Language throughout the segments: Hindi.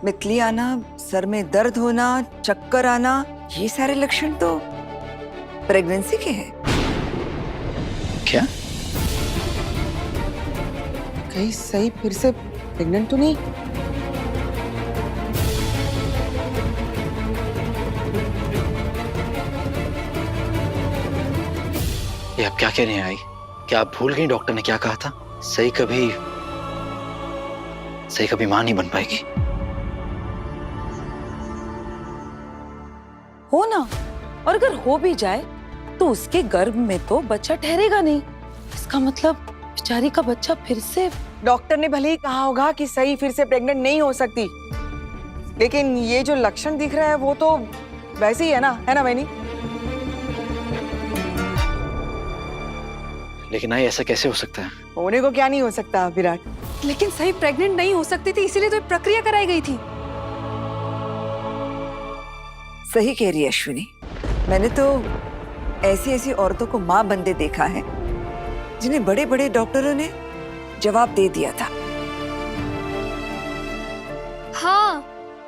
मितली आना, सर में दर्द होना, चक्कर आना, ये सारे लक्षण तो प्रेगनेंसी के हैं। क्या? कहीं सही फिर से प्रेग्नेंट तो नहीं? ये आप क्या कह रही हैं आई? क्या आप भूल गई डॉक्टर ने क्या कहा था? सही कभी मां नहीं बन पाएगी। हो ना, और अगर हो भी जाए तो उसके गर्भ में तो बच्चा ठहरेगा नहीं। इसका मतलब बेचारी का बच्चा फिर से। डॉक्टर ने भले ही कहा होगा कि सही फिर से प्रेग्नेंट नहीं हो सकती, लेकिन ये जो लक्षण दिख रहा है वो तो वैसे ही है ना बहनी? लेकिन आई ऐसा कैसे हो सकता है? होने को क्या नहीं हो सकता विराट? लेकिन सही प्रेग्नेंट नहीं हो सकती थी, इसीलिए तो ये प्रक्रिया कराई गई थी। सही कह रही है अश्विनी। मैंने तो ऐसी औरतों को मां बनते देखा है जिन्हें बड़े बड़े डॉक्टरों ने जवाब दे दिया था। हाँ,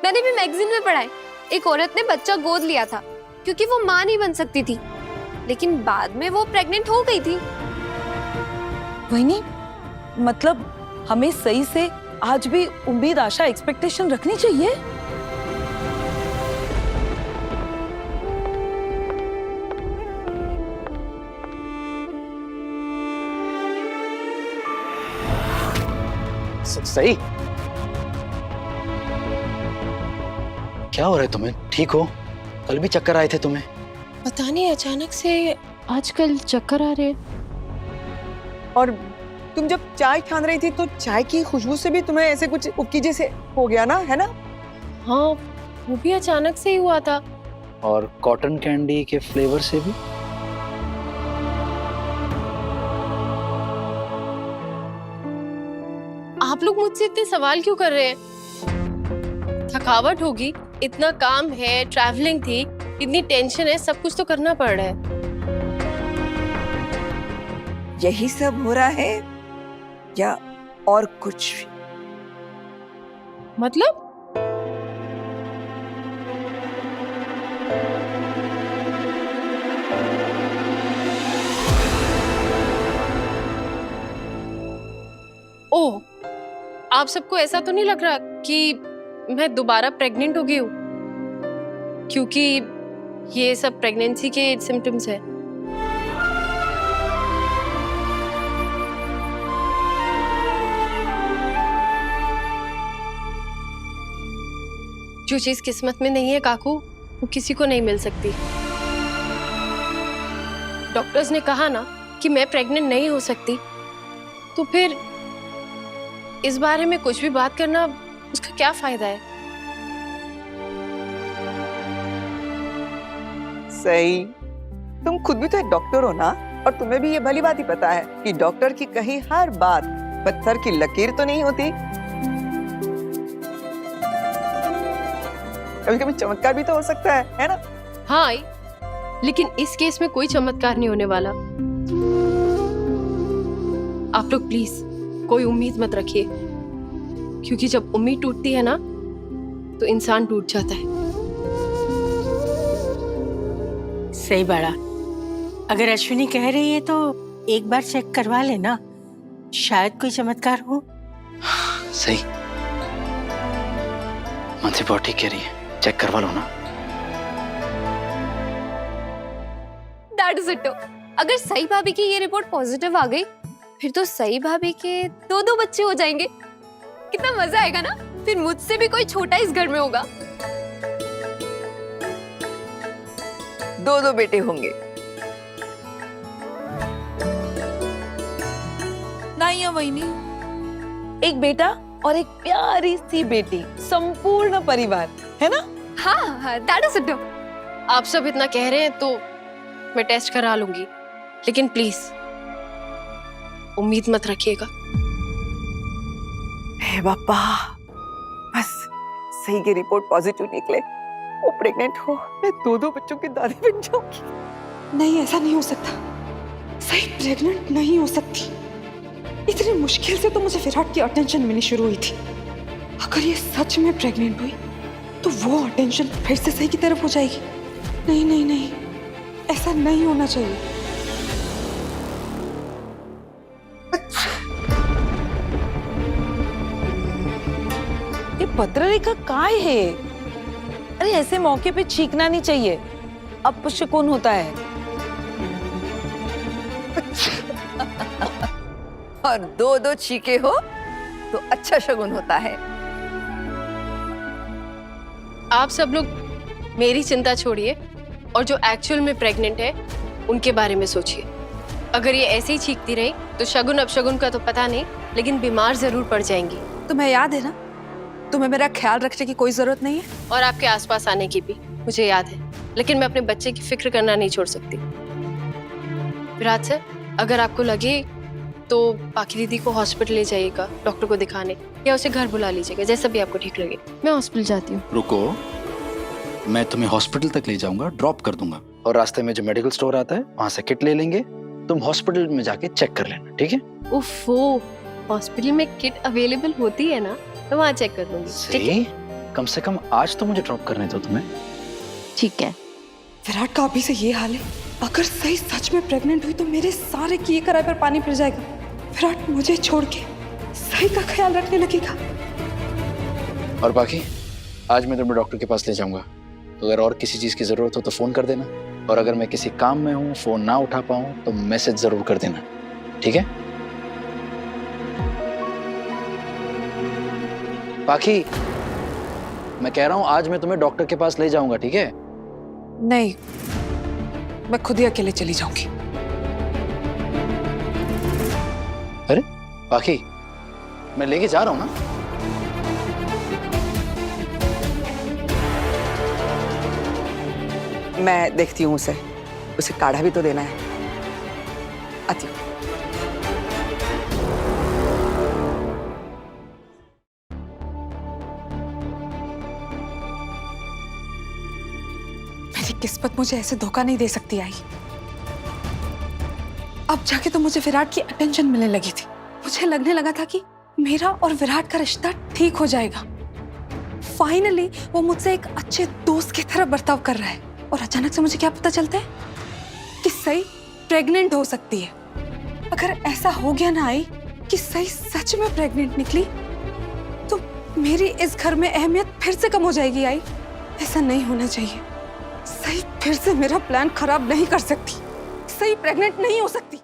मैंने भी मैगजीन में पढ़ा है, एक औरत ने बच्चा गोद लिया था क्योंकि वो मां नहीं बन सकती थी, लेकिन बाद में वो प्रेग्नेंट हो गई थी। वही नहीं, मतलब हमें सही से आज भी उम्मीद, आशा, एक्सपेक्टेशन रखनी चाहिए। सही क्या हो रहा है तुम्हें? ठीक हो? कल भी चक्कर आए थे तुम्हें। पता नहीं अचानक से आजकल चक्कर आ रहे हैं। और तुम जब चाय छान रही थी तो चाय की खुशबू से भी तुम्हें ऐसे कुछ उबकी जैसे हो गया ना, है ना? हाँ, वो भी अचानक से ही हुआ था। और कॉटन कैंडी के फ्लेवर से भी। आप लोग मुझसे इतने सवाल क्यों कर रहे हैं? थकावट होगी, इतना काम है, ट्रैवलिंग थी, इतनी टेंशन है, सब कुछ तो करना पड़ रहा है। यही सब हो रहा है या और कुछ? मतलब ओह, आप सबको ऐसा तो नहीं लग रहा कि मैं दोबारा प्रेग्नेंट हो गई हूँ? क्योंकि ये सब प्रेगनेंसी के सिम्टम्स है। जो चीज किस्मत में नहीं है काकू, वो किसी को नहीं मिल सकती। डॉक्टर्स ने कहा ना कि मैं प्रेग्नेंट नहीं हो सकती, तो फिर इस बारे में कुछ भी बात करना, उसका क्या फायदा है? सही, तुम खुद भी तो एक डॉक्टर हो ना, और तुम्हें भी ये भली बात ही पता है कि डॉक्टर की कही हर बात पत्थर की लकीर तो नहीं होती। कभी कभी चमत्कार भी तो हो सकता है ना? हाँ, लेकिन इस केस में कोई चमत्कार नहीं होने वाला। आप लोग प्लीज कोई उम्मीद मत रखिए, क्योंकि जब उम्मीद टूटती है ना तो इंसान टूट जाता है। सही बड़ा, अगर अश्विनी कह रही है तो एक बार चेक करवा लेना, शायद कोई चमत्कार हो। सही, मंथी बहुत ठीक कह रही है, चेक करवा लो ना। That is it. अगर सही भाभी की ये रिपोर्ट पॉजिटिव आ गई, फिर तो सही भाभी के 2 बच्चे हो जाएंगे। कितना मजा आएगा ना, फिर मुझसे भी कोई छोटा इस घर में होगा। 2 बेटे होंगे। नहीं है वही नहीं, एक बेटा और एक प्यारी सी बेटी, संपूर्ण परिवार, है ना? हाँ, दैट इज इट। आप सब इतना कह रहे हैं तो मैं टेस्ट करा लूंगी, लेकिन प्लीज उम्मीद मत रखिएगा। हे बाबा, बस सही की रिपोर्ट पॉजिटिव निकले, वो प्रेग्नेंट हो, मैं 2 बच्चों की दादी बन जाऊंगी। नहीं, ऐसा नहीं हो सकता। सही प्रेग्नेंट नहीं हो सकती। इतनी मुश्किल से तो मुझे विराट की अटेंशन मिलनी शुरू हुई थी। अगर ये सच में प्रेग्नेंट हुई तो वो अटेंशन फिर से सही की तरफ हो जाएगी। नहीं नहीं नहीं, ऐसा नहीं होना चाहिए। ये पत्ररेखा काय है? अरे ऐसे मौके पे छींकना नहीं चाहिए, अपशकुन होता है। और दो दो चीखे हो तो अच्छा शगुन होता है। आप सब लोग मेरी चिंता छोड़िए और जो एक्चुअल में प्रेग्नेंट है उनके बारे में सोचिए। अगर ये ऐसे ही छींकती रही तो शगुन अपशगुन का तो पता नहीं, लेकिन बीमार जरूर पड़ जाएंगी। तुम्हें याद है ना, तुम्हें मेरा ख्याल रखने की कोई जरूरत नहीं है। और आपके आसपास आने की भी मुझे याद है, लेकिन मैं अपने बच्चे की फिक्र करना नहीं छोड़ सकती। विराट सर, अगर आपको लगे तो बाकी दीदी को हॉस्पिटल ले जाइएगा डॉक्टर को दिखाने, या उसे घर बुला लीजिएगा, जैसा भी आपको ठीक लगे। मैं हॉस्पिटल जाती हूँ। रुको, मैं तुम्हें हॉस्पिटल तक ले जाऊंगा, ड्रॉप कर दूंगा, और रास्ते में जो मेडिकल स्टोर आता है वहां से किट ले लेंगे। तुम हॉस्पिटल में जाके चेक कर लेना, ठीक है? उफ़ो, हॉस्पिटल में किट अवेलेबल होती है ना, मैं वहाँ चेक कर लूंगी। ठीक है? सही, कम से कम आज तो मुझे ड्रॉप करने दो तुम्हें। ठीक है। विराट का अभी से ये हाल है, अगर सही सच में प्रेग्नेंट हुई तो मेरे सारे किए कराए पर पानी फिर जाएगा। विराट मुझे छोड़ के सही का ख्याल रखने लगेगा। और बाकी आज मैं तुम्हें डॉक्टर के पास ले जाऊंगा। अगर और किसी चीज की जरूरत हो तो फोन कर देना, और अगर मैं किसी काम में हूँ, फोन ना उठा पाऊँ तो मैसेज जरूर कर देना, ठीक है? बाकी मैं कह रहा हूँ आज मैं तुम्हें डॉक्टर के पास ले जाऊंगा, ठीक है? नहीं, मैं खुद ही अकेले चली जाऊंगी। अरे बाकी मैं लेके जा रहा हूँ ना। मैं देखती हूँ उसे काढ़ा भी तो देना है। आती हूँ। मेरी किस्मत मुझे ऐसे धोखा नहीं दे सकती आई। अब जाके तो मुझे विराट की अटेंशन मिलने लगी थी। मुझे लगने लगा था कि मेरा और विराट का रिश्ता ठीक हो जाएगा। फाइनली वो मुझसे एक अच्छे दोस्त की तरह बर्ताव कर रहा है, और अचानक से मुझे क्या पता चलता है कि सही प्रेग्नेंट हो सकती है। अगर ऐसा हो गया ना आई कि सही सच में प्रेग्नेंट निकली तो मेरी इस घर में अहमियत फिर से कम हो जाएगी। आई, ऐसा नहीं होना चाहिए। सही फिर से मेरा प्लान खराब नहीं कर सकती। सही प्रेग्नेंट नहीं हो सकती।